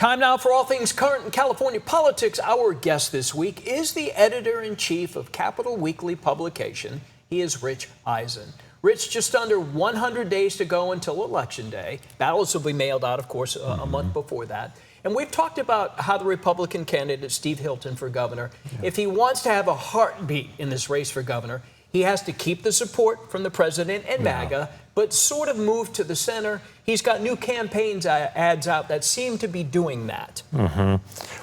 Time now for all things current in California politics. Our guest this week is the editor-in-chief of Capital Weekly publication. He is Rich Eisen. Rich, just under 100 days to go until Election Day. Ballots will be mailed out, of course, a month before that. And we've talked about how the Republican candidate, Steve Hilton, for governor, if he wants to have a heartbeat in this race for governor, he has to keep the support from the president and MAGA, but sort of move to the center. He's got new campaigns ads out that seem to be doing that.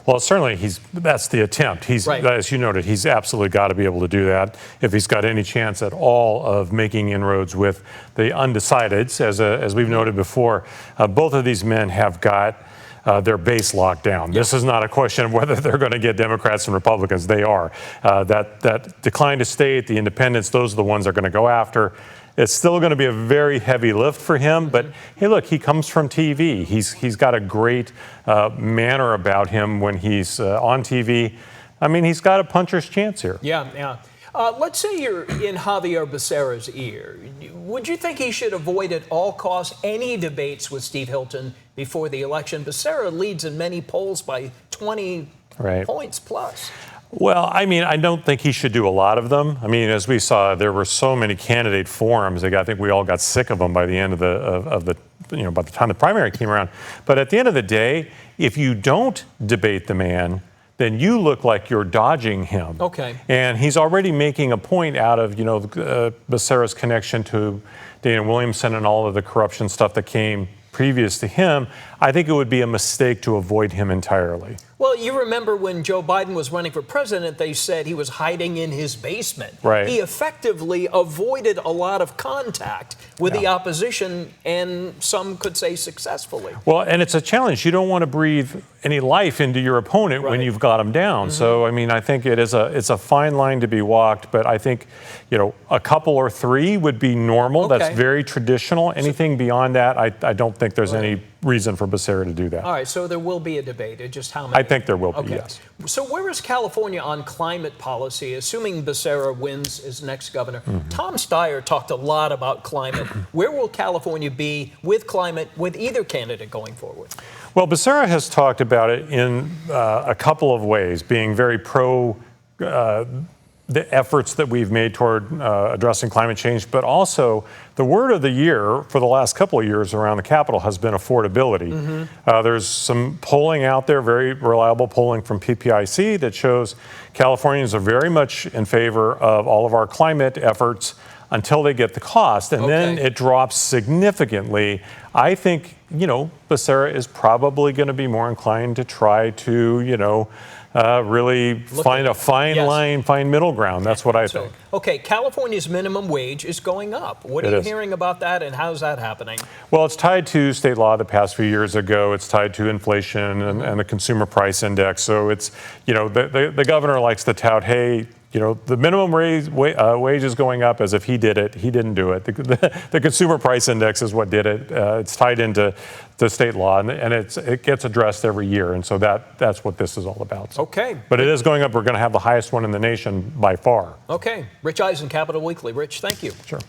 Well, certainly that's the attempt. Right. As you noted, he's absolutely got to be able to do that if he's got any chance at all of making inroads with the undecideds. As we've noted before, both of these men have got their base locked down. This is not a question of whether they're going to get Democrats and Republicans. They are. That decline to state, the independents, those are the ones they're going to go after. It's still going to be a very heavy lift for him, but hey, look, he comes from TV. He's got a great manner about him when he's on TV. I mean, he's got a puncher's chance here. Yeah. Let's say you're in Javier Becerra's ear. Would you think he should avoid at all costs any debates with Steve Hilton before the election? Becerra leads in many polls by 20 points plus. Well, I mean, I don't think he should do a lot of them. I mean, as we saw, there were so many candidate forums. I think we all got sick of them by the end of the by the time the primary came around. But at the end of the day, if you don't debate the man, then you look like you're dodging him. Okay. And he's already making a point out of, Becerra's connection to Dana Williamson and all of the corruption stuff that came previous to him. I think it would be a mistake to avoid him entirely. Well, you remember when Joe Biden was running for president, they said he was hiding in his basement. Right. He effectively avoided a lot of contact with the opposition, and some could say successfully. Well, and it's a challenge. You don't want to breathe any life into your opponent when you've got him down. So, I mean, I think it's a fine line to be walked, but I think, a couple or three would be normal. Okay. That's very traditional. Anything beyond that, I don't think there's any reason for Becerra to do that. All right, so there will be a debate. Just how many? I think there will be, yes. So where is California on climate policy, assuming Becerra wins as next governor? Tom Steyer talked a lot about climate. Where will California be with climate with either candidate going forward? Well, Becerra has talked about it in a couple of ways, being very pro the efforts that we've made toward addressing climate change, but also the word of the year for the last couple of years around the Capitol has been affordability. There's some polling out there, very reliable polling from PPIC, that shows Californians are very much in favor of all of our climate efforts until they get the cost, and then it drops significantly. I think, Becerra is probably going to be more inclined to try to, really find a fine line, find middle ground. That's what I think. Okay, California's minimum wage is going up. What are you hearing about that, and how's that happening? Well, it's tied to state law that passed a few years ago. It's tied to inflation and the consumer price index. So it's, the governor likes to tout, hey, the minimum wage is going up, as if he did it. He didn't do it. The consumer price index is what did it. It's tied into state law, and it gets addressed every year. And so that's what this is all about. Okay. But it is going up. We're going to have the highest one in the nation by far. Okay. Rich Eisen, Capital Weekly. Rich, thank you. Sure.